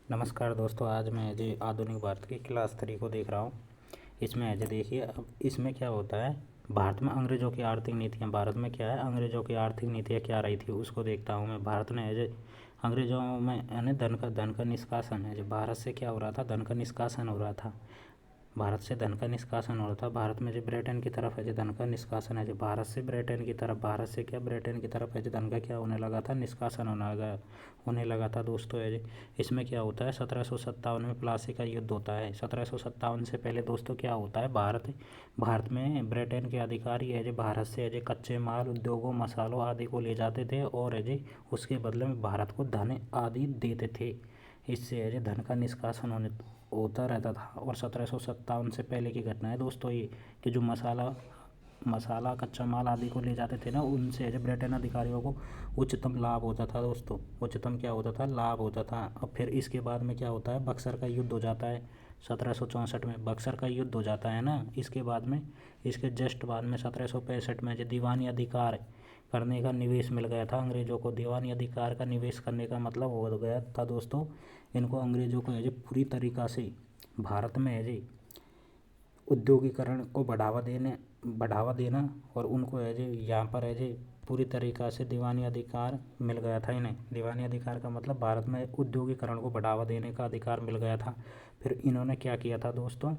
नमस्कार दोस्तों, आज मैं जी आधुनिक भारत की क्लास 3 को देख रहा हूँ। इसमें जो देखिए, अब इसमें क्या होता है, भारत में अंग्रेज़ों की आर्थिक नीतियाँ, भारत में क्या है, अंग्रेज़ों की आर्थिक नीतियाँ क्या रही थी उसको देखता हूँ मैं। भारत ने जो अंग्रेज़ों में यानी धन का निष्कासन है, जो भारत से क्या हो रहा था, धन का निष्कासन हो रहा था। भारत से धन का निष्कासन हो रहा था। भारत में जो ब्रिटेन की तरफ है जो धन का निष्कासन है, जो भारत से ब्रिटेन की तरफ, भारत से क्या ब्रिटेन की तरफ है जो धन का क्या होने लगा था, निष्कासन होने लगा था दोस्तों। है इसमें क्या होता है, 1757 में प्लासी का युद्ध होता है। 1757 से पहले दोस्तों क्या होता है, भारत में ब्रिटेन के अधिकारी है जो भारत से है जो कच्चे माल, उद्योगों, मसालों आदि को ले जाते थे और है जो उसके बदले में भारत को धन आदि देते थे। इससे है जो धन का निष्कासन होता रहता था। और 1757 से पहले की घटना है दोस्तों ये, कि जो मसाला कच्चा माल आदि को ले जाते थे ना, उनसे जो ब्रिटेन अधिकारियों को उच्चतम लाभ होता था दोस्तों। उच्चतम क्या होता था, लाभ होता था। अब फिर इसके बाद में क्या होता है, बक्सर का युद्ध हो जाता है 1764 में। बक्सर का युद्ध हो जाता है ना, इसके बाद में, इसके जस्ट बाद में 1765 में जो दीवानी अधिकार करने का निवेश मिल गया था अंग्रेज़ों को। दीवानी अधिकार का निवेश करने का मतलब हो गया था दोस्तों, इनको अंग्रेज़ों को है जो पूरी तरीक़ा से भारत में है जी उद्योगीकरण को बढ़ावा देना और उनको है जी यहाँ पर है जी पूरी तरीक़ा से दीवानी अधिकार मिल गया था इन्हें। दीवानी अधिकार का मतलब भारत में उद्योगीकरण को बढ़ावा देने का अधिकार मिल गया था। फिर इन्होंने क्या किया था दोस्तों,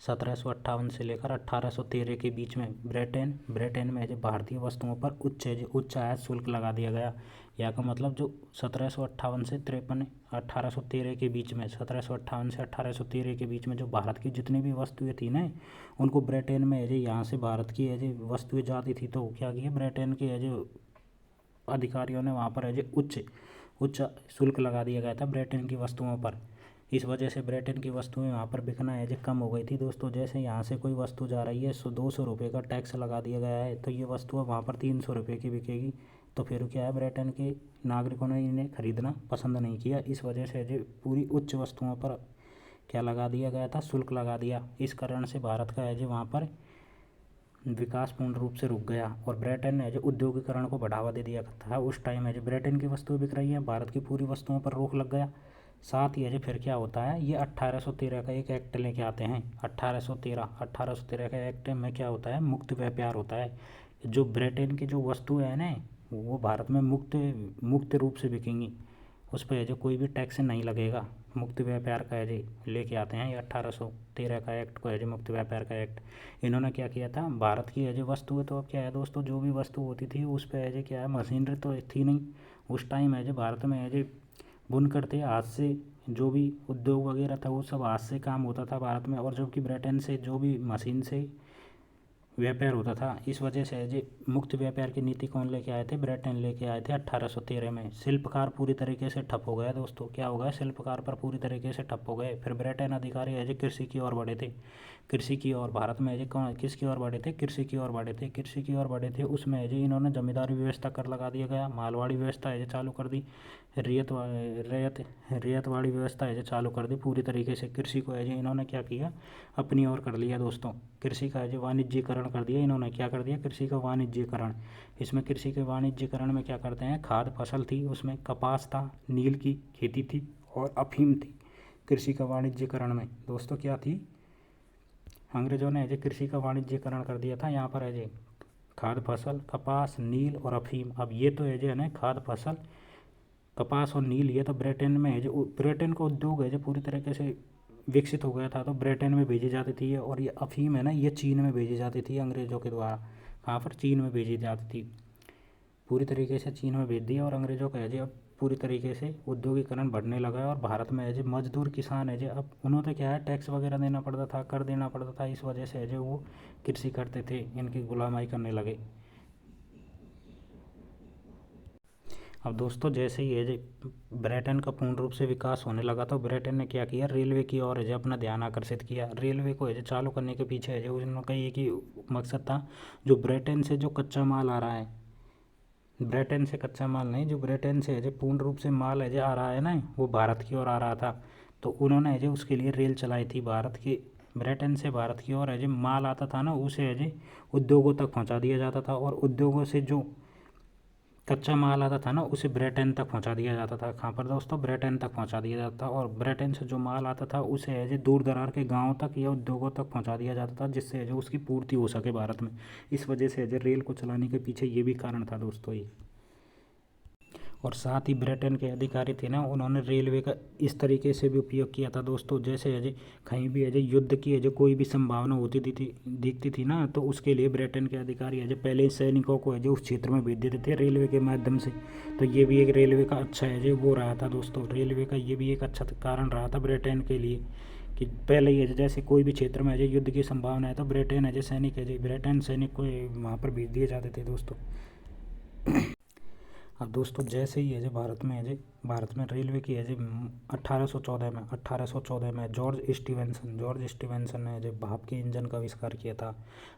1758 से लेकर 1813 के बीच में ब्रिटेन में जो भारतीय वस्तुओं पर उच्च आयात शुल्क लगा दिया गया। यहाँ का मतलब जो 1758 से 1813 के बीच में, 1758 से 1813 के बीच में जो भारत की जितनी भी वस्तुएं थी ना, उनको ब्रिटेन में जो यहाँ से भारत की जो वस्तुएं जाती थी, तो क्या किया ब्रिटेन के जो अधिकारियों ने वहाँ पर है जो उच्च शुल्क लगा दिया गया था ब्रिटेन की वस्तुओं पर। इस वजह से ब्रिटेन की वस्तुएं वहाँ पर बिकना है जो कम हो गई थी दोस्तों। जैसे यहाँ से कोई वस्तु जा रही है 200 रुपये का टैक्स लगा दिया गया है, तो ये वस्तु अब वहाँ पर 300 रुपये की बिकेगी। तो फिर क्या है, ब्रिटेन के नागरिकों ने इन्हें खरीदना पसंद नहीं किया। इस वजह से जो पूरी उच्च वस्तुओं पर क्या लगा दिया गया था, शुल्क लगा दिया। इस कारण से भारत का है जो वहाँ पर विकास पूर्ण रूप से रुक गया और ब्रिटेन ने जो उद्योगीकरण को बढ़ावा दे दिया था। उस टाइम है जो ब्रिटेन की वस्तुएं बिक रही हैं, भारत की पूरी वस्तुओं पर रोक लग गया। साथ ही है जो फिर क्या होता है, ये 1813 का एक एक्ट लेके आते हैं। 1813 का एक्ट में क्या होता है, मुक्त व्यापार होता है। जो ब्रिटेन की जो वस्तुएं हैं ना, वो भारत में मुक्त रूप से बिकेंगी, उस पर जो कोई भी टैक्स नहीं लगेगा। मुक्त व्यापार का है जी लेके आते हैं ये 1813 का एक्ट को है जो मुक्त व्यापार का एक्ट। इन्होंने क्या किया था, भारत की है जो वस्तु है, तो अब क्या है दोस्तों, जो भी वस्तु होती थी उस पर है जो क्या है, मशीनरी तो थी नहीं उस टाइम। है जो भारत में है जो बुनकर थे, हाथ से जो भी उद्योग वगैरह था वो सब हाथ से काम होता था भारत में, और जबकि ब्रिटेन से जो भी मशीन से व्यापार होता था। इस वजह से जो मुक्त व्यापार की नीति कौन लेके आए थे, ब्रिटेन लेके आए थे 1813 में। शिल्पकार पूरी तरीके से ठप हो गया दोस्तों। क्या हो गया, शिल्पकार पर पूरी तरीके से ठप हो गए। फिर ब्रिटेन अधिकारी है जो कृषि की ओर बढ़े थे। कृषि की ओर भारत में जो कौन किसकी ओर बढ़े थे, कृषि की ओर बढ़े थे। कृषि की ओर बढ़े थे, उसमें जो इन्होंने जमींदारी व्यवस्था कर लगा दिया गया, मालवाड़ी व्यवस्था है जो चालू कर दी, रेतवाड़ी व्यवस्था है जो चालू कर दी पूरी तरीके से। कृषि को है जो इन्होंने क्या किया, अपनी ओर कर लिया दोस्तों। कृषि का जो वाणिज्यीकरण कर दिया इन्होंने, क्या कर दिया, कृषि का वाणिज्यीकरण। इसमें कृषि के वाणिज्यीकरण में क्या करते हैं, खाद्य फसल थी, उसमें कपास था, नील की खेती थी और अफीम थी। कृषि का वाणिज्यीकरण में दोस्तों क्या थी, अंग्रेजों ने जो कृषि का वाणिज्यीकरण कर दिया था। यहाँ पर है जो खाद्य फसल, कपास, नील और अफीम। अब ये तो है जो है ना, खाद्य फसल, कपास और नील, ये तो ब्रिटेन में है जो ब्रिटेन का उद्योग है जो पूरी तरीके से विकसित हो गया था, तो ब्रिटेन में भेजी जाती थी। और ये अफीम है ना, ये चीन में भेजी जाती थी अंग्रेज़ों के द्वारा। कहाँ पर, चीन में भेजी जाती थी, पूरी तरीके से चीन में भेज दिया। और अंग्रेज़ों का है जो अब पूरी तरीके से उद्योगीकरण बढ़ने लगा है। और भारत में है जो मजदूर किसान है जो अब उन्होंने क्या है, टैक्स वगैरह देना पड़ता था, कर देना पड़ता था। इस वजह से है जो वो कृषि करते थे, इनकी गुलामाई करने लगे। अब दोस्तों जैसे ही ये जो ब्रिटेन का पूर्ण रूप से विकास होने लगा, तो ब्रिटेन ने क्या किया, रेलवे की ओर जो अपना ध्यान आकर्षित किया। रेलवे को जो चालू करने के पीछे है जो उनका एक ही मकसद था, जो ब्रिटेन से जो कच्चा माल आ रहा है, ब्रिटेन से कच्चा माल नहीं, जो ब्रिटेन से जो पूर्ण रूप से माल है जो आ रहा है ना, वो भारत की ओर आ रहा था। तो उन्होंने जो उसके लिए रेल चलाई थी, भारत की ब्रिटेन से भारत की ओर है जो माल आता था ना, उसे है जो उद्योगों तक पहुँचा दिया जाता था। और उद्योगों से जो कच्चा माल आता था ना उसे ब्रिटेन तक पहुंचा दिया जाता था। कहाँ पर दोस्तों? ब्रिटेन तक पहुंचा दिया जाता था। और ब्रिटेन से जो माल आता था उसे है जो दूर दरार के गांवों तक या उद्योगों तक पहुंचा दिया जाता था, जिससे है जो उसकी पूर्ति हो सके भारत में। इस वजह से है जो रेल को चलाने के पीछे ये भी कारण था दोस्तों ये। और साथ ही ब्रिटेन के अधिकारी थे ना, उन्होंने रेलवे का इस तरीके से भी उपयोग किया था दोस्तों, जैसे अजय कहीं भी अजय युद्ध की अजय कोई भी संभावना होती थी दिखती थी ना, तो उसके लिए ब्रिटेन के अधिकारी अजय पहले ही सैनिकों को अजय उस क्षेत्र में भेज देते थे रेलवे के माध्यम से। तो ये भी एक रेलवे का अच्छा अजय वो रहा था दोस्तों, रेलवे का ये भी एक अच्छा कारण रहा था ब्रिटेन के लिए कि पहले ही अजय जैसे कोई भी क्षेत्र में अजय युद्ध की संभावना है तो ब्रिटेन अजय सैनिक अजय ब्रिटेन सैनिक को वहाँ पर भेज दिए जाते थे दोस्तों। अब दोस्तों जैसे ही है जो भारत में रेलवे की है जो 1814 में जॉर्ज स्टीवेंसन ने जो भाप के इंजन का आविष्कार किया था।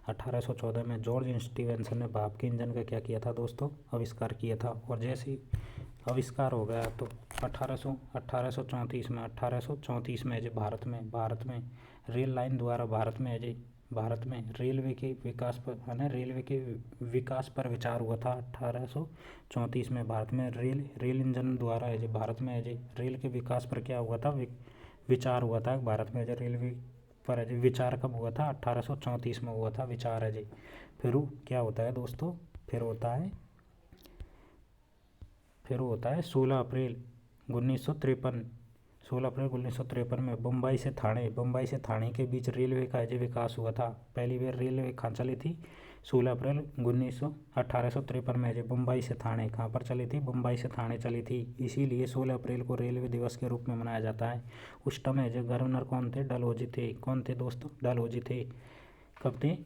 1814 में जॉर्ज स्टीवेंसन ने भाप के इंजन का क्या किया था दोस्तों? आविष्कार किया था। और जैसे ही आविष्कार हो गया तो 1834 में जो भारत में रेल लाइन द्वारा भारत में रेलवे के विकास पर है ना रेलवे के विकास पर विचार हुआ था। 1834 में भारत में रेल इंजन द्वारा है जो भारत में है जो रेल के विकास पर क्या हुआ था? विचार हुआ था भारत में जो रेलवे पर है जो विचार कब हुआ था? 1834 में हुआ था विचार है जी। फिर क्या होता है दोस्तों? फिर होता है 16 अप्रैल 1953 में बम्बई से थाने के बीच रेलवे का जो विकास हुआ था। पहली बार रेलवे कहाँ चली थी? 16 अप्रैल 1853 में जो बम्बई से थाने कहाँ पर चली थी? बम्बई से थाने चली थी। इसीलिए 16 अप्रैल को रेलवे दिवस के रूप में मनाया जाता है। उस समय जो गवर्नर कौन थे? डलहौजी थे। कौन थे दोस्तों? डलहौजी थे। कब थे?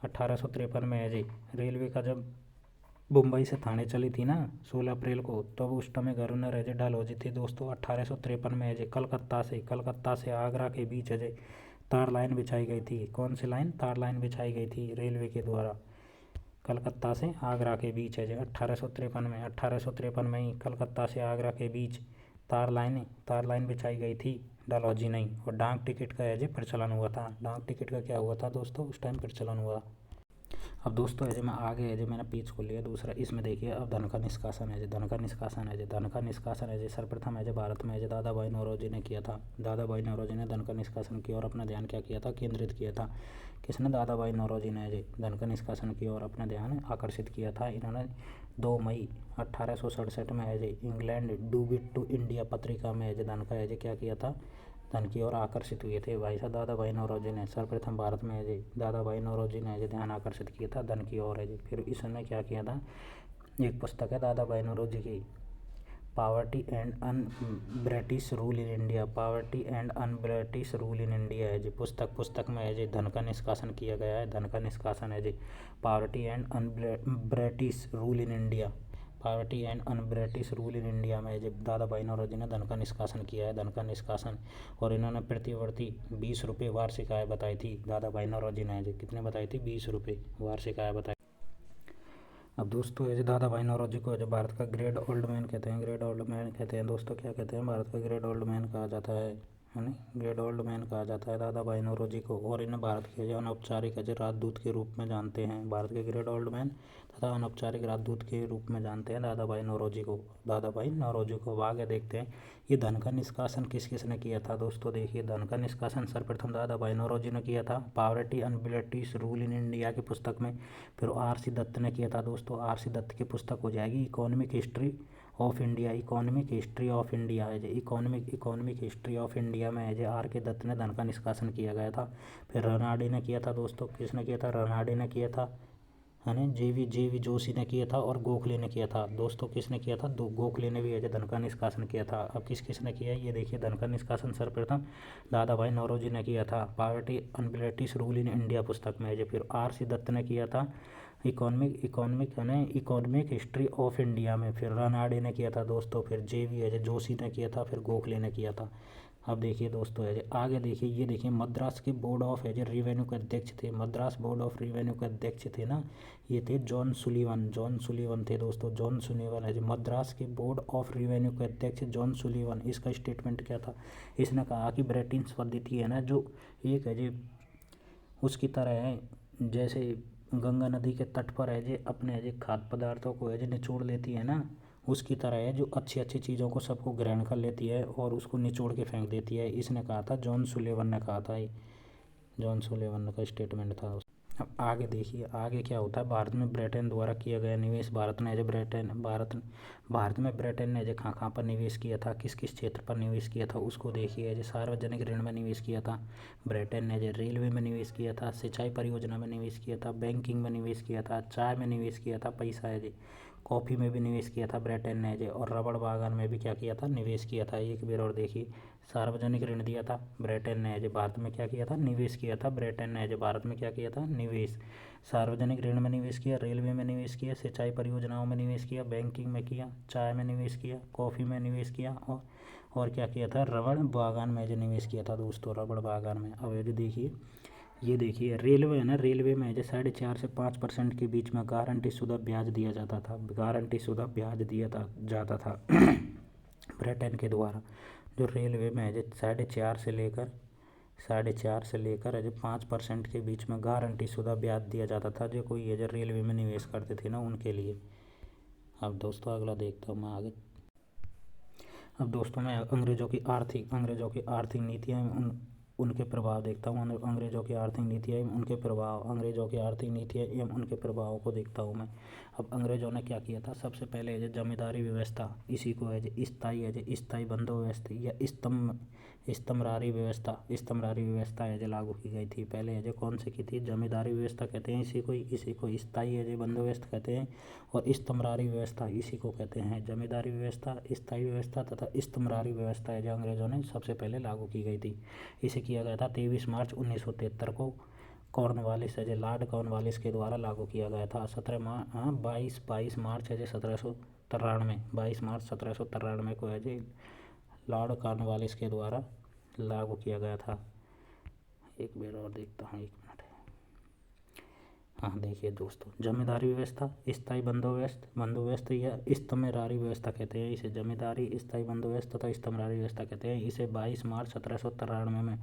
1853 में है जी। रेलवे का जब मुंबई से थाने चली थी ना 16 अप्रैल को, तब उस समय गवर्नर अजय डलहौजी थे दोस्तों। 1853 में अजय कलकत्ता से आगरा के बीच अजय तार लाइन बिछाई गई थी। कौन सी लाइन? तार लाइन बिछाई गई थी रेलवे के द्वारा कलकत्ता से आगरा के बीच अजय 1853 में ही कलकत्ता से आगरा के बीच तार लाइन बिछाई गई थी। डलहौजी नहीं। और डाक टिकट का अजय प्रचलन हुआ था। डाक टिकट का क्या हुआ था दोस्तों? उस टाइम प्रचलन हुआ। अब दोस्तों ऐसे मैं आगे है जो मैंने पेज खोल लिया दूसरा, इसमें देखिए अब धन का निष्कासन है जो सर्वप्रथम है जो भारत में है जो दादा भाई नौरोजी ने किया था। दादा भाई नौरोजी ने धन का निष्कासन की और अपना ध्यान क्या किया था? केंद्रित किया था। किसने? दादा भाई नौरोजी ने जो धन का निष्कासन की और अपना ध्यान आकर्षित किया था। इन्होंने 2 मई 1867 में है जो England do it to India पत्रिका में है जो धन का है जो क्या किया था? धन की ओर आकर्षित हुए थे भाई साहब दादा भाई नौरोजी ने। सर्वप्रथम भारत में है जी दादा भाई नौरोजी ने ध्यान आकर्षित किया था धन की ओर है जी। फिर इसने क्या किया था? एक पुस्तक है दादा भाई नौरोजी की, poverty and un British rule in India है जी। पुस्तक में है जी धन का निष्कासन किया गया है। धन का निष्कासन है जी poverty and un British rule in India में जब दादा भाई नौरोजी ने धन का निष्कासन किया है। धन का निष्कासन और इन्होंने प्रतिवर्ती 20 रुपये वार्षिक आय बताई थी। दादा भाई नौरोजी ने जो कितने बताई थी? 20 रुपये वार्षिक आय बताई। अब दोस्तों ये दादा भाई नौरोजी को जो भारत का ग्रेट ओल्ड मैन कहते हैं दोस्तों। क्या कहते हैं? भारत का ग्रेट ओल्ड मैन कहा जाता है ना, ग्रेट ओल्ड मैन कहा जाता है दादा भाई नौरोजी को। और इन्हें भारत के जो अनौपचारिक राजदूत के रूप में जानते हैं। भारत के ग्रेट ओल्ड मैन तथा अनौपचारिक राजदूत के रूप में जानते हैं दादा भाई नौरोजी को। आगे देखते हैं ये धन का निष्कासन किसने किया था दोस्तों। देखिए धन का निष्कासन सर्वप्रथम दादा भाई नौरोजी ने किया था poverty and British rule in India की पुस्तक में। फिर RC दत्त ने किया था दोस्तों। RC दत्त की पुस्तक हो जाएगी इकोनॉमिक हिस्ट्री ऑफ इंडिया है जो इकोनॉमिक हिस्ट्री ऑफ इंडिया में है जो RK दत्त ने धन का निष्कासन किया गया था। फिर रनाडे ने किया था दोस्तों। किसने किया था? रनाडे ने किया था है ना। JV जोशी ने किया था और गोखले ने किया था दोस्तों। किसने किया था? गोखले ने भी है जो धन का निष्कासन किया था। अब किसने किया है? ये देखिए धन का निष्कासन सर्वप्रथम दादा भाई नौरोजी ने किया था poverty and British rule in India पुस्तक में है जो। फिर RC दत्त ने किया था इकोनॉमिक हिस्ट्री ऑफ इंडिया में। फिर रनाडे ने किया था दोस्तों। फिर JV है जो जोशी ने किया था। फिर गोखले ने किया था। अब देखिए दोस्तों है आगे देखिए ये देखिए मद्रास के बोर्ड ऑफ है जो रिवेन्यू के अध्यक्ष थे। मद्रास बोर्ड ऑफ रिवेन्यू के अध्यक्ष थे ना, ये थे जॉन सुलीवन थे दोस्तों। जॉन सुलीवन है जो मद्रास के बोर्ड ऑफ रिवेन्यू के अध्यक्ष जॉन सुलीवन। इसका स्टेटमेंट क्या था? इसने कहा कि ब्रिटिश पद्धति है ना जो एक है जो उसकी तरह है जैसे गंगा नदी के तट पर है जे अपने है जे खाद्य पदार्थों को है जे निचोड़ लेती है ना, उसकी तरह है जो अच्छी अच्छी चीज़ों को सबको ग्रहण कर लेती है और उसको निचोड़ के फेंक देती है। इसने कहा था, जॉन सुलेवन ने कहा था, ये जॉन सुलेवन का स्टेटमेंट था। अब आगे देखिए आगे क्या होता है। भारत में ब्रिटेन द्वारा किया गया निवेश। भारत में ब्रिटेन ने जो कहाँ कहाँ पर निवेश किया था, किस किस क्षेत्र पर निवेश किया था उसको देखिए। जो सार्वजनिक ऋण में निवेश किया था ब्रिटेन ने, जो रेलवे में निवेश किया था, सिंचाई परियोजना में निवेश किया था, बैंकिंग में निवेश किया था, चाय में निवेश किया था पैसा है जी, कॉफ़ी में भी निवेश किया था ब्रिटेन ने जो, और रबड़ बागान में भी क्या किया था, निवेश किया था। एक बार और देखिए, सार्वजनिक ऋण दिया था ब्रिटेन ने जो, भारत में क्या किया था, निवेश किया था ब्रिटेन ने जो, भारत में क्या किया था, निवेश। सार्वजनिक ऋण में निवेश किया, रेलवे में निवेश किया, सिंचाई परियोजनाओं में निवेश किया, बैंकिंग में किया, चाय में निवेश किया, कॉफ़ी में निवेश किया, और क्या किया था, रबड़ बागान में जो निवेश किया था दोस्तों, रबड़ बागान में। अब ये देखिए, ये देखिए रेलवे है ना, रेलवे में जो 4.5 से 5% के बीच में गारंटी शुदा ब्याज दिया जाता था, गारंटी शुदा ब्याज दिया जाता था ब्रिटेन के द्वारा। जो रेलवे में है जो 4.5 से लेकर जो 5% के बीच में गारंटी शुदा ब्याज दिया जाता था, जो कोई ये जो रेलवे में निवेश करते थे ना उनके लिए। अब दोस्तों अगला देखता हूँ मैं आगे। अब दोस्तों मैं अंग्रेज़ों की आर्थिक नीतियाँ उनके प्रभाव देखता हूँ। अंग्रेज़ों की आर्थिक नीतियाँ एवं उनके प्रभाव, अंग्रेज़ों की आर्थिक नीतियाँ एवं उनके प्रभावों को देखता हूँ मैं। अब अंग्रेज़ों ने क्या किया था, सबसे पहले है जो जमींदारी व्यवस्था, इसी को है जो स्थायी बंदोबस्त या स्तंभरारी व्यवस्था है जो लागू की गई थी। पहले है जो कौन सी की थी, जमींदारी व्यवस्था कहते हैं इसी को स्थायी है जो बंदोबस्त कहते हैं, और स्तंभरारी व्यवस्था इसी को कहते हैं। जमींदारी व्यवस्था, स्थायी व्यवस्था तथा स्तंभरारी व्यवस्था है जो अंग्रेज़ों ने सबसे पहले लागू की गई थी। इसे किया गया था 23 मार्च 1973 को कॉर्नवालिस है जो, लॉर्ड कॉर्नवालिस के द्वारा लागू किया गया था। 22 मार्च है जो 1793 को है जो लॉर्ड कॉर्नवालिस के द्वारा लागू किया गया था। एक बार और देखता हूँ, एक मिनट। हाँ देखिए दोस्तों, जमींदारी व्यवस्था, स्थायी बंदोबस्त या स्तंभरारी व्यवस्था कहते हैं इसे। जमींदारी, स्थायी बंदोबस्त तथा स्तंभरारी व्यवस्था कहते हैं इसे। 22 मार्च 1793 में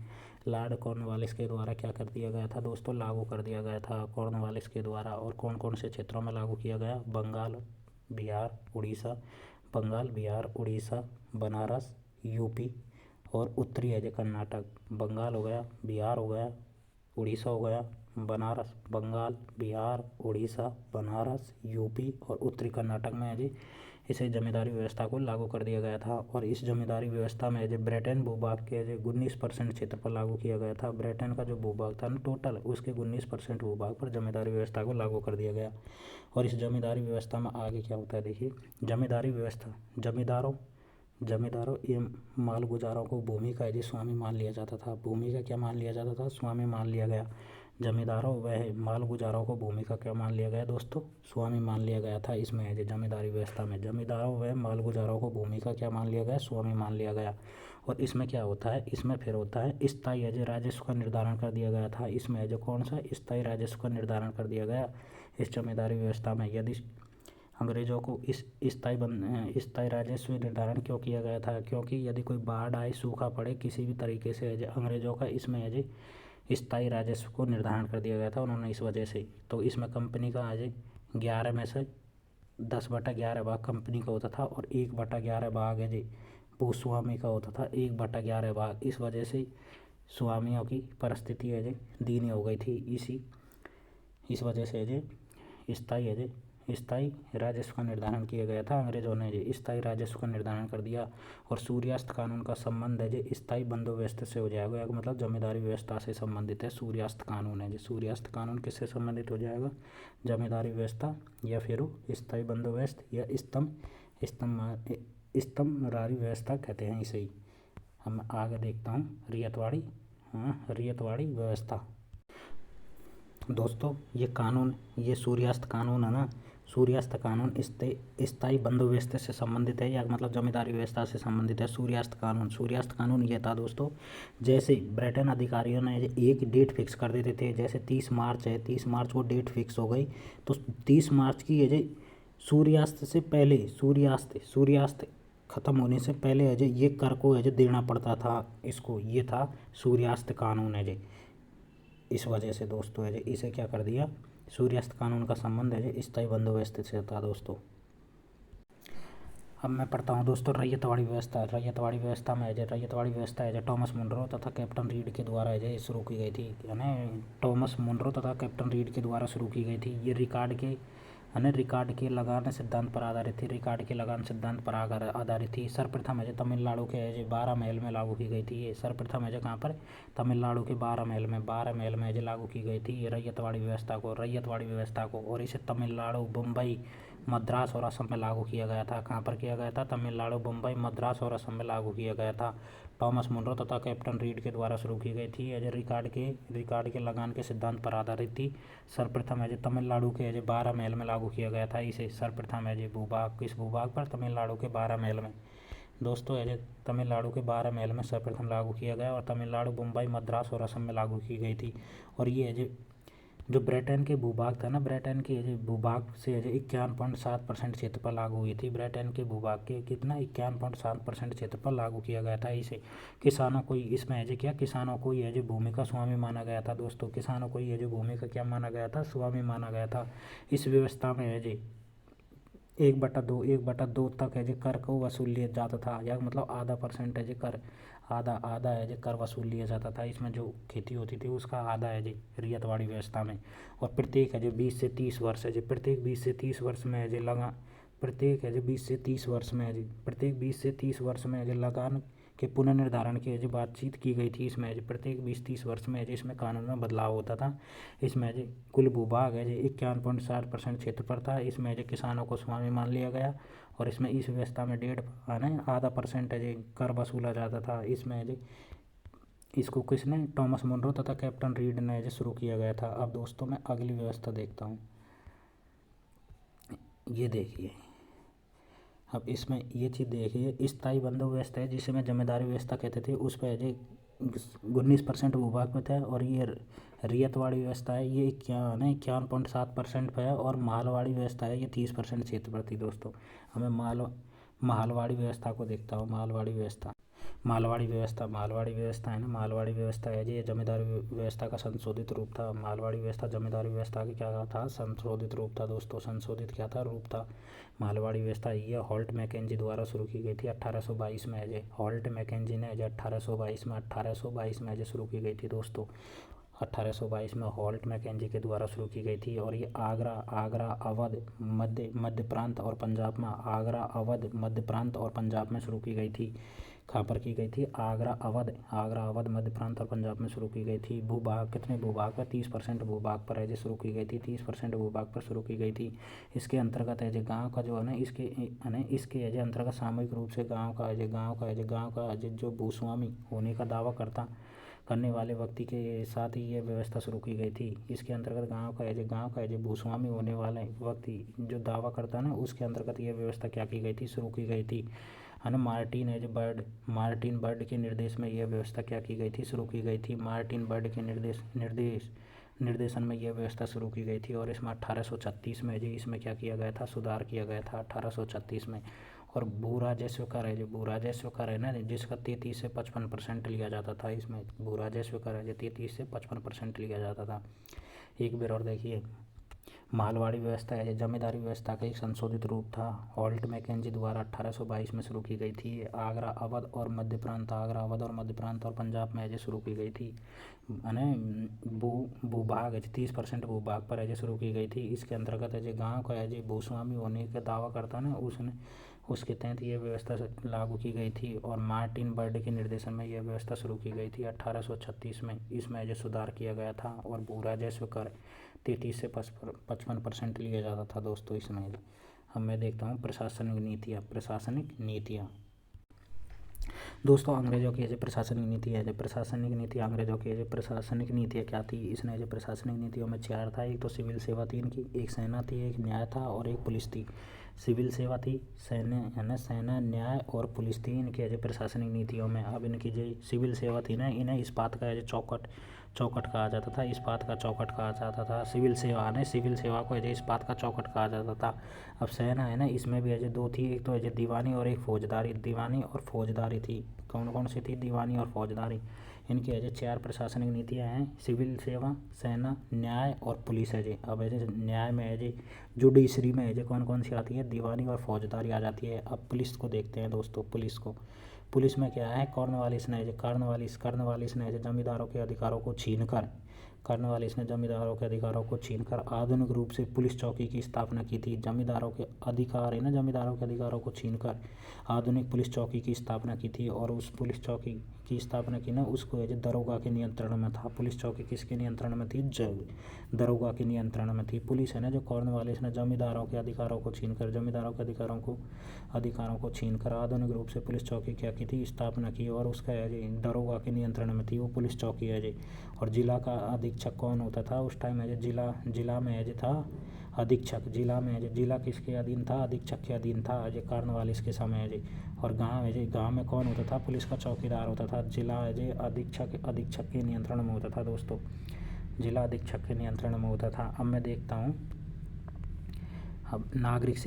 लॉर्ड कॉर्नवालिस के द्वारा क्या कर दिया गया था दोस्तों, लागू कर दिया गया था कॉर्नवालिस के द्वारा। और कौन कौन से क्षेत्रों में लागू किया गया, बंगाल, बिहार, उड़ीसा, बनारस, यूपी और उत्तरी है जो कर्नाटक। बंगाल हो गया, बिहार हो गया, उड़ीसा हो गया, बनारस, बंगाल, बिहार, उड़ीसा, बनारस, यूपी और उत्तरी कर्नाटक में है जी इसे जमींदारी व्यवस्था को लागू कर दिया गया था। और इस जमींदारी व्यवस्था में जो ब्रिटेन भूभाग के जो 19% क्षेत्र पर लागू किया गया था। ब्रिटेन का जो भूभाग था ना टोटल, उसके 19% भूभाग पर जमींदारी व्यवस्था को लागू कर दिया गया। और इस जमींदारी व्यवस्था में आगे क्या होता है देखिए, जमींदारी व्यवस्था, जमींदारों एवं मालगुजारों को भूमि का यदि स्वामी मान लिया जाता था। भूमि का क्या मान लिया जाता था, स्वामी मान लिया गया। जमींदारों व मालगुजारों को भूमि का क्या मान लिया गया दोस्तों, स्वामी मान लिया गया था। इसमें है जमींदारी व्यवस्था में जमींदारों व मालगुजारों को भूमि का क्या मान लिया गया, स्वामी मान लिया गया। और इसमें क्या होता है, इसमें फिर होता है स्थायी है राजस्व का निर्धारण कर दिया गया था। इसमें है जो कौन सा, स्थायी राजस्व का निर्धारण कर दिया गया इस जमींदारी व्यवस्था में। यदि अंग्रेज़ों को इस स्थायी राजस्व निर्धारण क्यों किया गया था, क्योंकि यदि कोई बाढ़ आए, सूखा पड़े, किसी भी तरीके से है अंग्रेज़ों का इसमें है स्थायी राजस्व को निर्धारण कर दिया गया था उन्होंने इस वजह से। तो इसमें कंपनी का आज 11 में से 10/11 भाग कंपनी का होता था और 1/11 भाग है जी भूस्वामी का होता था, 1/11 भाग। इस वजह से स्वामियों की परिस्थिति है जी दीनी हो गई थी। इस वजह से है स्थायी राजस्व का निर्धारण किया गया था। अंग्रेज़ों ने जो स्थायी राजस्व का निर्धारण कर दिया। और सूर्यास्त कानून का संबंध है जो स्थायी बंदोबस्त से हो जाएगा, मतलब जमींदारी व्यवस्था से संबंधित है सूर्यास्त कानून है जो। सूर्यास्त कानून किससे संबंधित हो जाएगा, जमींदारी व्यवस्था या फिर स्थायी बंदोबस्त या स्तंभरारी व्यवस्था कहते हैं इसे ही। हम आगे देखता हूँ रियतवाड़ी व्यवस्था। दोस्तों ये कानून, ये सूर्यास्त कानून है ना, सूर्यास्त कानून स्थायी बंदोबस्त से संबंधित है या मतलब जमींदारी व्यवस्था से संबंधित है। सूर्यास्त कानून ये था दोस्तों, जैसे ब्रिटेन अधिकारियों ने एक डेट फिक्स कर देते थे, जैसे 30 मार्च है, 30 मार्च को डेट फिक्स हो गई, तो 30 मार्च की ये सूर्यास्त से पहले, सूर्यास्त खत्म होने से पहले है ये कर को है देना पड़ता था इसको, ये था सूर्यास्त कानून है। इस वजह से दोस्तों है इसे क्या कर दिया, सूर्यास्त कानून का संबंध है जो स्थायी बंदोबस्त से था दोस्तों। अब मैं पढ़ता हूँ दोस्तों रैयतवाड़ी व्यवस्था। रैयतवाड़ी व्यवस्था में रैयतवाड़ी व्यवस्था है जो टॉमस मुनरो तथा कैप्टन रीड के द्वारा है जो शुरू की गई थी, यानी टॉमस मुनरो तथा कैप्टन रीड के द्वारा शुरू की गई थी। ये रिकार्ड के लगान सिद्धांत पर आधारित थी। रिकार्ड के लगान सिद्धांत पर आधारित थी। सर्वप्रथम है जो तमिलनाडु के है जो 12 महल में लागू की गई थी। ये सर्वप्रथम है जो कहाँ पर, तमिलनाडु के 12 महल में जो लागू की गई थी रैयतवाड़ी व्यवस्था को। और इसे तमिलनाडु, मुंबई, मद्रास और असम में लागू किया गया था। कहाँ पर किया गया था? तमिलनाडु, मुंबई, मद्रास और असम में लागू किया गया था। टॉमस मुनरो तथा कैप्टन रीड के द्वारा शुरू की गई थी। एज रिकार्ड के लगान के सिद्धांत पर आधारित थी। सर्वप्रथम एज तमिलनाडु के एज 12 महल में लागू किया गया था। इसे सर्वप्रथम एज भूभाग, किस भूभाग पर? तमिलनाडु के 12 महल में दोस्तों, एज तमिलनाडु के 12 महल में सर्वप्रथम लागू किया गया और तमिलनाडु, मुंबई, मद्रास और असम में लागू की गई थी। और ये एज जो ब्रिटेन के भूभाग था ना, ब्रिटेन के भूभाग से 51.7% क्षेत्र पर लागू हुई थी। ब्रिटेन के भूभाग के कितना 51.7% क्षेत्र पर लागू किया गया था। इसे किसानों को इसमें क्या, किसानों को ये भूमि का स्वामी माना गया था दोस्तों। किसानों को ये भूमि का क्या माना गया था? स्वामी माना गया था। इस व्यवस्था में 1/2 तक है जो कर को वसूल लिया जाता था, या मतलब आधा % है जो कर, आधा है जो कर वसूल लिया जाता था। इसमें जो खेती होती थी उसका आधा है जी रैयतवाड़ी व्यवस्था में। और प्रत्येक है जो 20 से 30 वर्ष है जो, प्रत्येक 20 से 30 वर्ष में है जो प्रत्येक 20 से 30 वर्ष में है जो लगान के पुनर्निर्धारण की जो बातचीत की गई थी। इसमें जो प्रत्येक 20-30 वर्ष में इसमें कानून में बदलाव होता था। इसमें जो कुल भूभाग है जो 51.7% क्षेत्र पर था। इसमें जो किसानों को स्वामी मान लिया गया और इसमें इस व्यवस्था में आधा % है जो कर वसूला जाता था। इसमें जो इसको किसने, टॉमस मुनरो तथा कैप्टन रीड ने जो शुरू किया गया था। अब दोस्तों मैं अगली व्यवस्था देखता हूँ, ये देखिए। अब इसमें ये चीज़ देखिए, स्थायी बंदोबस्त है जिसे मैं जमींदारी व्यवस्था कहते थे, उस पर जो 19% भूभाग में था। और ये रैयतवाड़ी व्यवस्था है ये 51.7% पे है। और मालवाड़ी व्यवस्था है ये 30% क्षेत्र पर थी दोस्तों। हमें मालवाड़ी व्यवस्था को देखता हूँ। मालवाड़ी व्यवस्था है ना, मालवाड़ी व्यवस्था है जी, ये जमींदारी व्यवस्था का संशोधित रूप था। मालवाड़ी व्यवस्था जमींदारी व्यवस्था का क्या था? संशोधित रूप था दोस्तों। संशोधित क्या था? रूप था। मालवाड़ी व्यवस्था ये हॉल्ट मैकेंजी द्वारा शुरू की गई थी 1822 में। है हॉल्ट मैकेंजी ने 1822 में शुरू की गई थी दोस्तों। 1822 में हॉल्ट मैकेंजी के द्वारा शुरू की गई थी। और ये आगरा, अवध, मध्य प्रांत और पंजाब में, आगरा, अवध, मध्य प्रांत और पंजाब में शुरू की गई थी। कहाँ पर की गई थी? आगरा, अवध, मध्य प्रांत और पंजाब में शुरू की गई थी। भूभाग कितने भूभाग पर? 30% भूभाग पर है जो शुरू की गई थी। 30% भूभाग पर शुरू की गई थी। इसके अंतर्गत है जो गाँव का जो है ना, इसके है जो अंतर्गत सामूहिक रूप से गाँव का जो भूस्वामी होने का दावा करने वाले व्यक्ति के साथ ही ये व्यवस्था शुरू की गई थी। इसके अंतर्गत गांव का जो भूस्वामी होने वाले व्यक्ति जो दावा करता है ना, उसके अंतर्गत ये व्यवस्था क्या की गई थी? शुरू की गई थी, है ना। मार्टिन बर्ड के निर्देश में यह व्यवस्था क्या की गई थी? शुरू की गई थी। मार्टिन बर्ड के निर्देशन में यह व्यवस्था शुरू की गई थी। और इसमें 1836 में जी इसमें क्या किया गया था? सुधार किया गया था 1836 में। और भू राजस्व कर है ना, जिसका 33 से 55% लिया जाता था। इसमें भू राजस्व कर है जो 33 से 55% लिया जाता था। एक बार और देखिए, मालवाड़ी व्यवस्था है जमींदारी व्यवस्था का एक संशोधित रूप था। हॉल्ट मैकेंजी द्वारा 1822 में शुरू की गई थी। आगरा, अवध और मध्य प्रांत और पंजाब में जो शुरू की गई थी। भूभाग है 30% भूभाग पर है जो शुरू की गई थी। इसके अंतर्गत है जो गाँव का है जो भूस्वामी होने का दावा करता ना, उसके तहत यह व्यवस्था लागू की गई थी। और मार्टिन बर्ड के निर्देशन में यह व्यवस्था शुरू की गई थी 1836 में। इसमें जो सुधार किया गया था। और भू राजस्व कर 33 से 55% लिया जाता था दोस्तों इसमें। अब मैं देखता हूँ प्रशासनिक नीतियाँ दोस्तों। अंग्रेजों की प्रशासनिक नीतियाँ क्या थी? इसने जो प्रशासनिक नीतियों में 4 था। एक तो सिविल सेवा थी इनकी, एक सेना थी, एक न्याय था और एक पुलिस थी। सिविल सेवा थी, सेना, न्याय और पुलिस थी इनके जो प्रशासनिक नीतियों में। अब इनकी जो सिविल सेवा थी ना, इन्हें इस्पात का जो चौकट कहा जाता था। इस्पात का चौकट कहा जाता था सिविल सेवा को जो इस्पात का चौकट कहा जाता था। अब सेना है ना, इसमें भी जो 2 थी, एक तो जो दीवानी और एक फौजदारी थी। कौन कौन सी थी, दीवानी और फौजदारी। इनकी है जो 4 प्रशासनिक नीतियाँ हैं, सिविल सेवा, सेना, न्याय और पुलिस है जी। अब है जी न्याय में है जी, जुडिशरी में है जी कौन कौन सी आती है, दीवानी और फौजदारी आ जाती है। अब पुलिस को देखते हैं दोस्तों, पुलिस को, पुलिस में क्या है, कॉर्नवालिस ने जो जमींदारों के अधिकारों को छीनकर कॉर्नवालिस ने जमींदारों के अधिकारों को छीनकर आधुनिक रूप से पुलिस चौकी की स्थापना की थी। जमींदारों के अधिकार है ना, जमींदारों के अधिकारों को छीनकर आधुनिक पुलिस चौकी की स्थापना की थी। और उस पुलिस चौकी की स्थापना की ना, उसको जो दरोगा के नियंत्रण में था। पुलिस चौकी किसके नियंत्रण में थी, दरोगा के नियंत्रण में थी। पुलिस है ना जो कॉर्नवालिस ने जमींदारों के अधिकारों को छीनकर छीनकर आधुनिक रूप से पुलिस चौकी क्या की थी, स्थापना की। और उसका है जी दरोगा के नियंत्रण में थी वो पुलिस चौकी है जी। और जिला का अधीक्षक कौन होता था उस टाइम है जी, जिला में है जी था अधीक्षक। जिला में है जी, जिला किसके अधीन था, अधीक्षक के अधीन था जी, कॉर्नवालिस के समय है जी। और गांव है जी, गांव में कौन होता था, पुलिस का चौकीदार होता था। जिला है जी अधीक्षक के नियंत्रण में होता था दोस्तों, जिला अधीक्षक के नियंत्रण में होता था। अब मैं देखता हूँ, अब नागरिक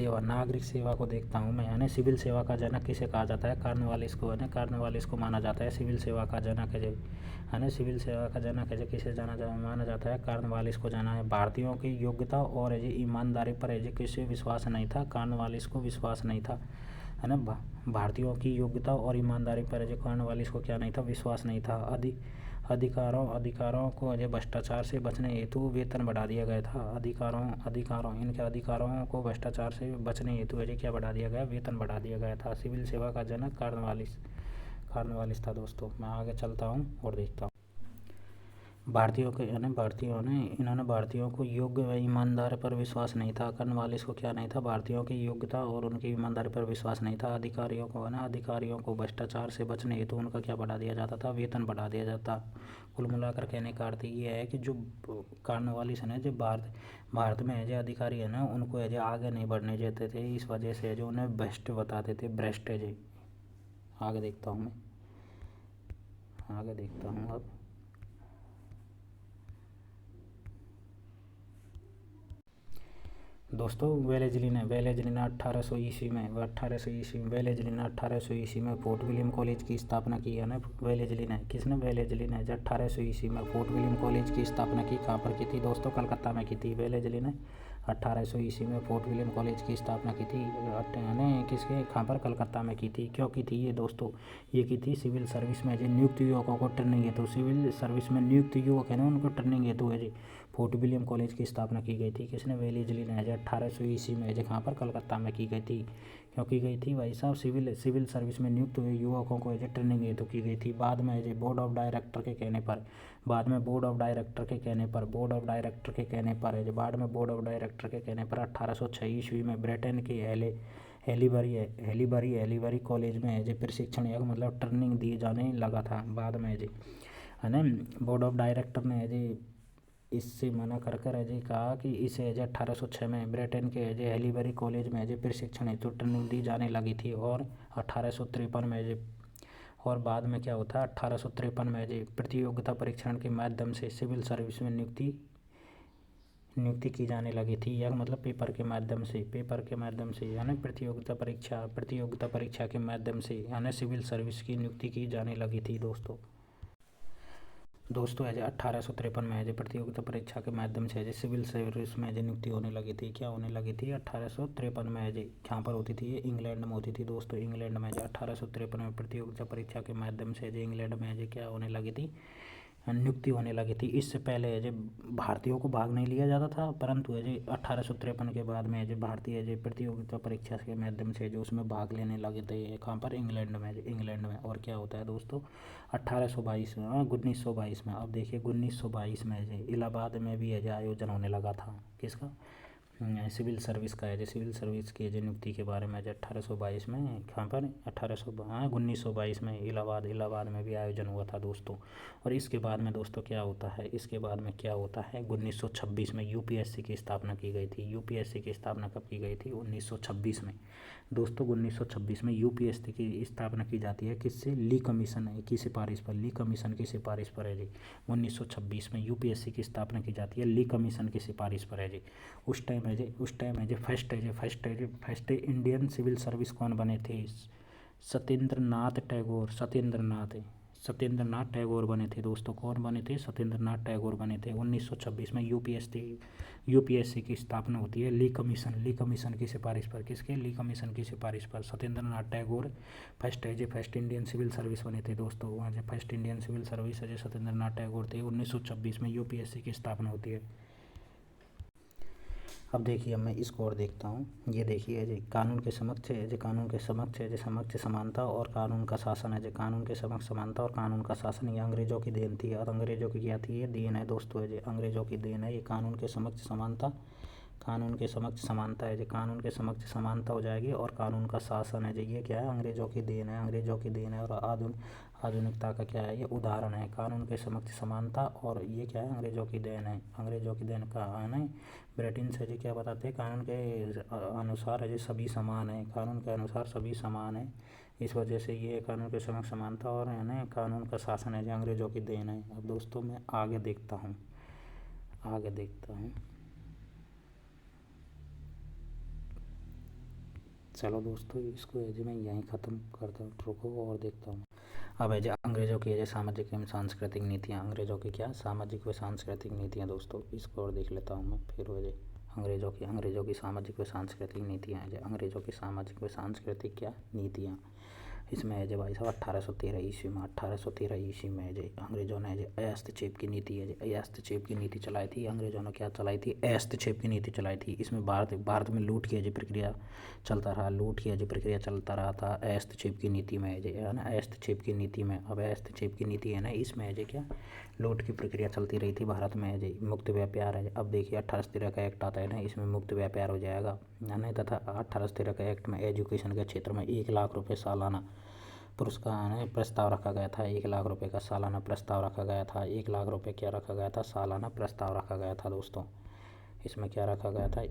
सेवा को देखता हूँ मैं, यानी सिविल सेवा का जनक किसे कहा जाता है, कॉर्नवालिस को, है ना, कॉर्नवालिस को माना जाता है सिविल सेवा का जनक है, ना, सिविल सेवा का जनक है किसे माना जाता है, कॉर्नवालिस को जाना है। भारतीयों की योग्यता और ईमानदारी पर किसे विश्वास नहीं था, कॉर्नवालिस को विश्वास नहीं था, है ना। भारतीयों की योग्यता और ईमानदारी पर कॉर्नवालिस को क्या नहीं था, विश्वास नहीं था। अधिकारों को भ्रष्टाचार से बचने हेतु वेतन बढ़ा दिया गया था। इनके अधिकारों को भ्रष्टाचार से बचने हेतु क्या बढ़ा दिया गया, वेतन बढ़ा दिया गया था। सिविल सेवा का जनक कॉर्नवालिस था दोस्तों। मैं आगे चलता हूँ और देखता हूँ इन्होंने भारतीयों को योग्य व ईमानदार पर विश्वास नहीं था। कॉर्नवालिस को क्या नहीं था, भारतीयों की योग्यता और उनकी ईमानदारी पर विश्वास नहीं था। अधिकारियों को भ्रष्टाचार से बचने हेतु उनका क्या बढ़ा दिया जाता था, वेतन बढ़ा दिया जाता। कुल मिलाकर कहने का अर्थ ये है कि जो कॉर्नवालिस है ना, जो भारत में जो अधिकारी है ना, उनको जो आगे नहीं बढ़ने देते थे। इस वजह से जो उन्हें भ्रष्ट बताते थे, भ्रष्ट है जी। आगे देखता हूँ अब दोस्तों, वेलेज़ली ने 1800 ईस्वी में फोर्ट विलियम कॉलेज की स्थापना की है ना। वेलेज़ली ने 1800 ईस्वी में फोर्ट विलियम कॉलेज की स्थापना की। कहाँ पर की थी दोस्तों, कलकत्ता में की थी। वेलेज़ली ने 1800 ईस्वी में फोर्ट विलियम कॉलेज की स्थापना की थी, किसके, कहाँ पर, कलकत्ता में की थी। क्यों की थी ये दोस्तों, ये की थी सिविल सर्विस में नियुक्त युवकों को ट्रेनिंग हेतु, सिविल सर्विस में नियुक्त युवक है ना, उनको ट्रेनिंग हेतु है जी फोर्ट विलियम कॉलेज की स्थापना की गई थी। किसने, वेलेज़ली ने 1800 ईस्वी में कहाँ पर, कलकत्ता में की गई थी। क्यों की गई थी भाई साहब, सिविल सर्विस में नियुक्त हुए युवकों को ट्रेनिंग हेतु की गई थी। बाद में बोर्ड ऑफ डायरेक्टर के कहने पर बाद में बोर्ड ऑफ डायरेक्टर के कहने पर 1806 ईस्वी में ब्रिटेन के हेलीबरी कॉलेज में प्रशिक्षण मतलब ट्रेनिंग दी जाने लगा था बाद में है ना। बोर्ड ऑफ डायरेक्टर ने इससे मना कर कहा कि इसे 1806 में ब्रिटेन के हेलीबरी कॉलेज में प्रशिक्षण हेतु ट्रेनिंग दी जाने लगी थी। और 1853 में और बाद में क्या होता है, 1853 में प्रतियोगिता परीक्षण के माध्यम से सिविल सर्विस में नियुक्ति की जाने लगी थी। यह मतलब पेपर के माध्यम से यानी प्रतियोगिता परीक्षा के माध्यम से यानी सिविल सर्विस की नियुक्ति की जाने लगी थी दोस्तों। 1853 में प्रतियोगिता परीक्षा के माध्यम से सिविल सर्विस में नियुक्ति होने लगी थी। क्या होने लगी थी, 1853 में कहाँ पर होती थी, इंग्लैंड में होती थी दोस्तों। इंग्लैंड में 1853 में प्रतियोगिता परीक्षा के माध्यम से इंग्लैंड में क्या होने लगी थी, नियुक्ति होने लगी थी। इससे पहले भारतीयों को भाग नहीं लिया जाता था, परंतु 1853 के बाद में भारतीय प्रतियोगिता परीक्षा के माध्यम से उसमें भाग लेने लगे थे। कहाँ पर, इंग्लैंड में। और क्या होता है दोस्तों, 1922 में अब देखिए 1922 में इलाहाबाद में भी आयोजन होने लगा था। किसका, सिविल सर्विस का सिविल सर्विस की नियुक्ति के बारे में 1822 में, कहाँ पर, 1922 में इलाहाबाद में भी आयोजन हुआ था दोस्तों। और इसके बाद में दोस्तों क्या होता है, 1926 में यूपीएससी की स्थापना की गई थी। यूपीएससी की स्थापना कब की गई थी, 1926 में दोस्तों। 1926 में यूपीएससी की स्थापना की जाती है। किससे, ली कमीशन की सिफारिश पर 1926 में यूपीएससी की स्थापना की जाती है, ली कमीशन की सिफारिश पर है। उस time first Indian civil service कौन बने थे, सत्येंद्रनाथ टैगोर बने थे दोस्तों। कौन बने थे? सत्येंद्रनाथ टैगोर बने थे। 1926 में यूपीएससी की स्थापना होती है ली कमीशन की सिफारिश पर। किसके? ली कमीशन की सिफारिश पर Satyendranath Tagore first Indian civil service बने थे दोस्तों। वहाँ से फर्स्ट इंडियन सिविल सर्विस है सत्येंद्रनाथ टैगोर थे। 1926 में यूपीएससी की स्थापना होती है। अब देखिए मैं इसको और देखता हूँ। ये देखिए जी, कानून के समक्ष समानता और कानून का शासन है जी। कानून के समक्ष समानता और कानून का शासन ये अंग्रेजों की देन थी। और अंग्रेजों की क्या थी? ये देन है दोस्तों, जी अंग्रेजों की देन है ये। कानून के समक्ष समानता है जी। कानून के समक्ष समानता हो जाएगी और कानून का शासन है जी। ये क्या है? अंग्रेजों की देन है और आधुनिकता का क्या है? ये उदाहरण है। कानून के समक्ष समानता और ये क्या है? अंग्रेजों की देन है। अंग्रेजों की देन का है ना। ब्रिटेन से जी क्या बताते हैं? कानून के अनुसार है जी सभी समान है। कानून के अनुसार सभी समान है। इस वजह से ये कानून के समक्ष समानता और है ना कानून का शासन है जी अंग्रेजों की देन है। अब दोस्तों मैं आगे देखता हूँ। चलो दोस्तों इसको जी मैं यहीं ख़त्म करता हूँ। रुको और देखता हूँ। अब है जो अंग्रेजों की है सामाजिक एवं सांस्कृतिक नीतियाँ। अंग्रेजों की क्या? सामाजिक व सांस्कृतिक नीतियाँ दोस्तों। इसको और देख लेता हूँ मैं फिर। वजह अंग्रेजों की सामाजिक व सांस्कृतिक नीतियाँ हैं। अंग्रेजों की सामाजिक व सांस्कृतिक क्या नीतियाँ? इसमें है जो भाई साहब 1813 ईस्वी में है जो अंग्रेजों ने जो हस्तक्षेप की नीति है जो हस्तक्षेप की नीति चलाई थी। अंग्रेजों ने क्या चलाई थी? हस्तक्षेप की नीति चलाई थी। इसमें भारत में लूट की जो प्रक्रिया चलता रहा था हस्तक्षेप की नीति में जो है ना। हस्तक्षेप की नीति में अब हस्तक्षेप की नीति है ना, इसमें जो क्या लूट की प्रक्रिया चलती रही थी भारत में जो मुक्त व्यापार है। अब देखिए 1813 का एक्ट आता है ना, इसमें मुक्त व्यापार हो जाएगा नहीं। तथा 1813 का एक्ट में एजुकेशन के क्षेत्र में 1 लाख रुपये सालाना पुरस्कार प्रस्ताव रखा गया था। 1 लाख रुपये का सालाना प्रस्ताव रखा गया था। 1 लाख रुपये क्या रखा गया था? सालाना प्रस्ताव रखा गया था दोस्तों। इसमें क्या रखा गया था?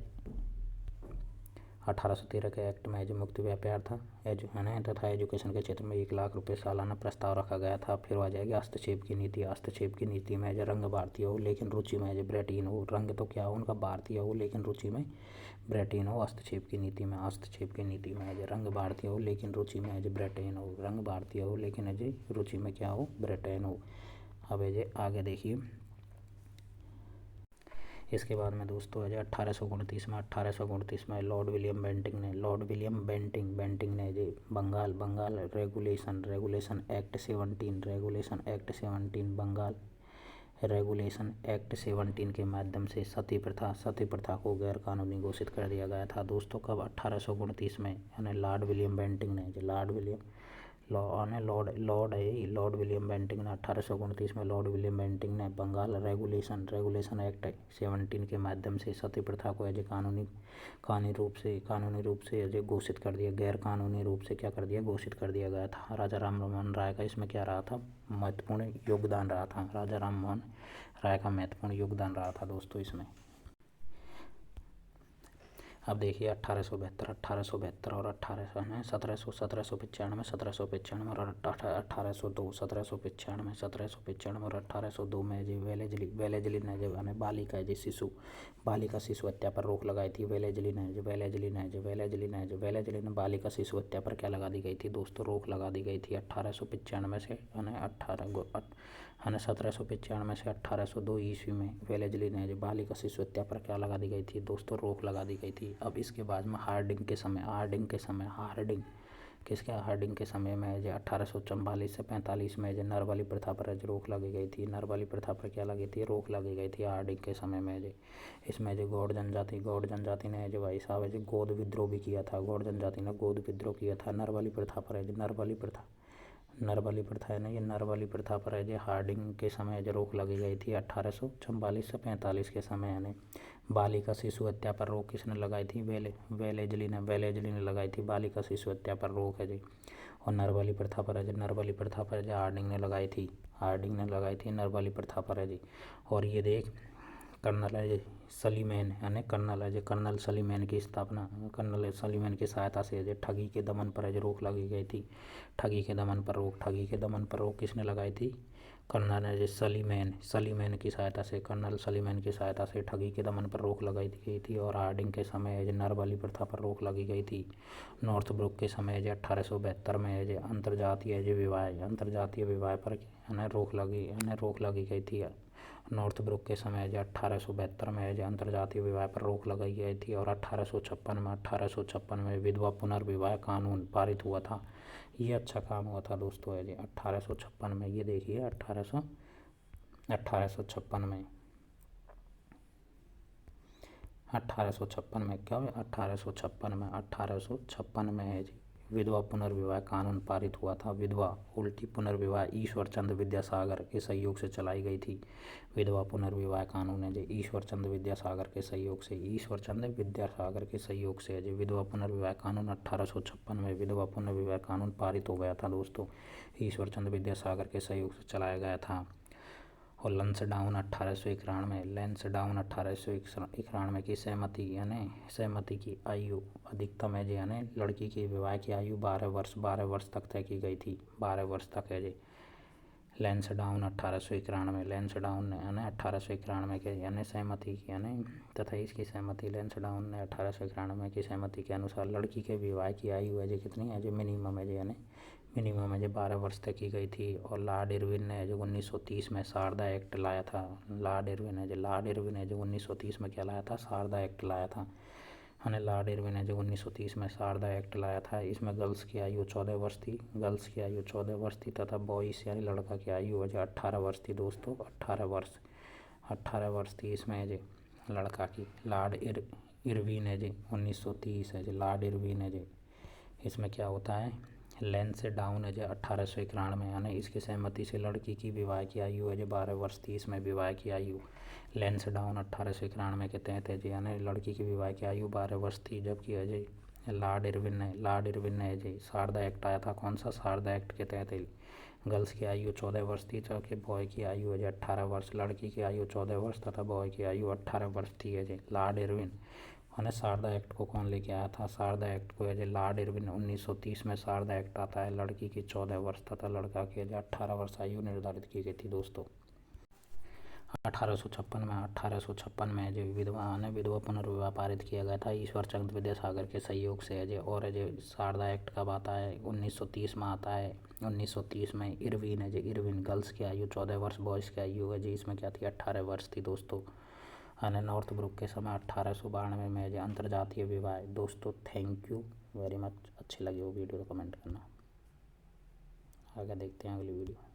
1813 के एक्ट में जो मुक्त व्यापार था है ना तथा एजुकेशन के क्षेत्र में 1 लाख रुपये सालाना प्रस्ताव रखा गया था। फिर आ जाएगी हस्तक्षेप की नीति। हस्तक्षेप की नीति में जो रंग भारतीय हो लेकिन रुचि में जो ब्रिटेन हो। रंग तो क्या हो उनका भारतीय हो लेकिन रुचि में ब्रिटेन हो। हस्तक्षेप की नीति में जो रंग भारतीय हो लेकिन रुचि में जो ब्रिटेन हो। रंग भारतीय हो लेकिन जो रुचि में क्या हो? ब्रिटेन हो। अब ये आगे देखिए। इसके बाद में दोस्तों है 1829 में लॉर्ड विलियम बेंटिंग ने जो Bengal regulation act 17 Bengal regulation act 17 के माध्यम से सती प्रथा को गैर कानूनी घोषित कर दिया गया था दोस्तों। कब? 1829 में यानी लॉर्ड विलियम बेंटिंग ने लॉर्ड विलियम बेंटिंग ने 1829 में लॉर्ड विलियम बेंटिंग ने बंगाल रेगुलेशन एक्ट 17 के माध्यम से सती प्रथा को कानूनी रूप से घोषित कर दिया। गैर कानूनी रूप से क्या कर दिया? घोषित कर दिया गया था। राजा राम मोहन राय का इसमें क्या रहा था? महत्वपूर्ण योगदान रहा था। राजा राम मोहन राय का महत्वपूर्ण योगदान रहा था दोस्तों इसमें। अब देखिए 1872 और 1795 और 1802 1795 और 1802 में जो वेलेजली ने जो बालिका शिशु हत्या पर रोक लगाई थी। वेलेजली ने बालिका शिशु हत्या पर क्या लगा दी गई थी दोस्तों? रोक लगा दी गई थी 1895 से 1795 से 1802 ईस्वी में वेलेजली ने जो बालिका शिशु हत्या पर क्या लगा दी गई थी दोस्तों? रोक लगा दी गई थी। अब इसके बाद में हार्डिंग के समय में जो 1844 से 45 में जो नरबली प्रथा पर रोक लगी गई थी। नरबली प्रथा पर क्या लगी थी? रोक लगी गई थी हार्डिंग के समय में जो। इसमें जो गौड़ जनजाति ने जो भाई साहब है जो गोद विद्रोह भी किया था। गौड़ जनजाति ने गोद विद्रोह किया था नरबली प्रथा पर है जो नरबली प्रथा है ना। ये नरबली प्रथा पर है जो हार्डिंग के समय जो रोक लगी गई थी 1844 से 45 के समय यानी। बालिका शिशु हत्या पर रोक किसने लगाई थी? वेलेजली ने लगाई थी बालिका शिशु हत्या पर रोक है जी। और नरबली प्रथा पर है जो हार्डिंग ने लगाई थी नरबली प्रथा पर है जी। और ये देख कर्नल सलीमैन यानी कर्नल सलीमैन की स्थापना, कर्नल सलीमैन की सहायता से ठगी के दमन पर रोक लगी गई थी। ठगी के दमन पर रोक किसने लगाई थी? कर्नल सलीमैन की सहायता से, कर्नल सलीमैन की सहायता से ठगी के दमन पर रोक लगाई गई थी। और हार्डिंग के समय नर बलि प्रथा पर रोक लगी गई थी। नॉर्थब्रुक के समय 1872 में अंतर्जातीय विवाह पर रोक लगी गई थी। नॉर्थब्रुक के समय 1872 में अंतर्जातीय विवाह पर रोक लगाई गई थी। और 1856 में विधवा पुनर्विवाह कानून पारित हुआ था। ये अच्छा काम हुआ था दोस्तों। 1856 में, ये देखिए 1856 में 1856 में क्या हुआ? 1856 में है जी विधवा पुनर्विवाह कानून पारित हुआ था। विधवा उल्टी पुनर्विवाह ईश्वरचंद्र विद्यासागर के सहयोग से चलाई गई थी। विधवा पुनर्विवाह कानून है जी ईश्वरचंद्र विद्यासागर के सहयोग से है जी विधवा पुनर्विवाह कानून 1856 में विधवा पुनर्विवाह कानून पारित हो गया था दोस्तों। ईश्वरचंद्र विद्यासागर के सहयोग से चलाया गया था। और लैंसडाउन 1891 की सहमति की आयु अधिकतम है जी, यानी लड़की की विवाह की आयु 12 वर्ष तक तय की गई थी। 12 वर्ष तक है जी। लैंसडाउन 1891 के सहमति की तथा इसकी सहमति लैंसडाउन ने 1891 की सहमति के अनुसार लड़की के विवाह की आयु है जी कितनी है जी? मिनिमम है जी, मिनिमम है जो 12 वर्ष तक की गई थी। और लॉर्ड इरविन ने जो 1930 में शारदा एक्ट लाया था। लॉर्ड इरविन ने जो 1930 में क्या लाया था? शारदा एक्ट लाया था। लॉर्ड इरविन ने जो 1930 में शारदा एक्ट लाया था। इसमें गर्ल्स की आयु 14 वर्ष थी तथा बॉयज़ यानी लड़का की आयु है जो 18 वर्ष थी दोस्तों। 18 वर्ष थी इसमें जो लड़का की। लॉर्ड इरविन है जी 1930 है जी, लॉर्ड इरविन है जी। इसमें क्या होता है? लैंसडाउन है जो 1891 यानी इसकी सहमति से लड़की की विवाह की आयु है जो 12 वर्ष थी। इसमें विवाह की आयु लैंसडाउन 1891 के तहत है जी, यानी लड़की की विवाह की आयु 12 वर्ष थी। जबकि अजय लॉर्ड इरविन ने जी शारदा एक्ट आया था। कौन सा? शारदा एक्ट के तहत गर्ल्स की आयु 14 वर्ष थी जबकि बॉय की आयु है जी 18 वर्ष। लड़की की आयु 14 वर्ष तथा बॉय की आयु 18 वर्ष थी है जी। लॉर्ड इरविन शारदा एक्ट को कौन लेके आया था? शारदा एक्ट को है लॉर्ड इरविन। 1930 में शारदा एक्ट आता है। लड़की की 14 वर्ष तथा लड़का की 18 वर्ष आयु निर्धारित की गई थी दोस्तों। 1856 में जो विधवा पुनर्विवाह पारित किया गया था ईश्वरचंद्र विद्यासागर के सहयोग से है जो। और जो शारदा एक्ट कब आता है? 1930 में आता है। 1930 में इरविन गर्ल्स की आयु 14 वर्ष, बॉयज़ की आयु है जी इसमें क्या थी? 18 वर्ष थी दोस्तों। नॉर्थब्रुक के समय 1892 में जो अंतर्जातीय विवाह दोस्तों। Thank you very much. अच्छी लगी वो वीडियो तो कमेंट करना। आगे देखते हैं अगली वीडियो।